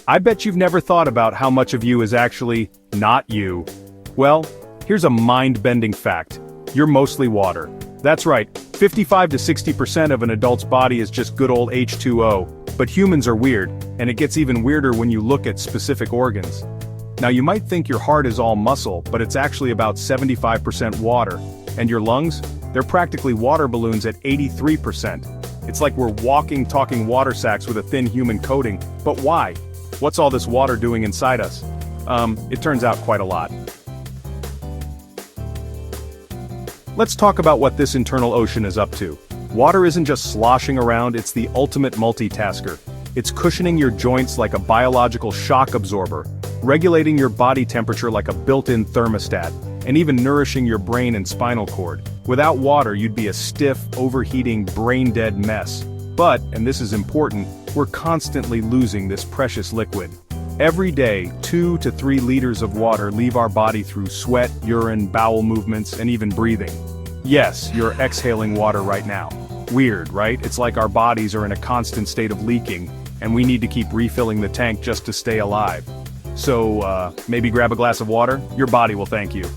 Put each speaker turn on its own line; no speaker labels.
I bet you've never thought about how much of you is actually not you. Well, here's a mind-bending fact. You're mostly water. That's right, 55 to 60% of an adult's body is just good old H2O, but humans are weird, and it gets even weirder when you look at specific organs. Now you might think your heart is all muscle, but it's actually about 75% water. And your lungs? They're practically water balloons at 83%. It's like we're walking, talking water sacks with a thin human coating. But why? What's all this water doing inside us? It turns out quite a lot. Let's talk about what this internal ocean is up to. Water isn't just sloshing around, it's the ultimate multitasker. It's cushioning your joints like a biological shock absorber, regulating your body temperature like a built-in thermostat, and even nourishing your brain and spinal cord. Without water, you'd be a stiff, overheating, brain-dead mess. But, and this is important, we're constantly losing this precious liquid. Every day, 2 to 3 liters of water leave our body through sweat, urine, bowel movements, and even breathing. Yes, you're exhaling water right now. Weird, right? It's like our bodies are in a constant state of leaking, and we need to keep refilling the tank just to stay alive. So, maybe grab a glass of water? Your body will thank you.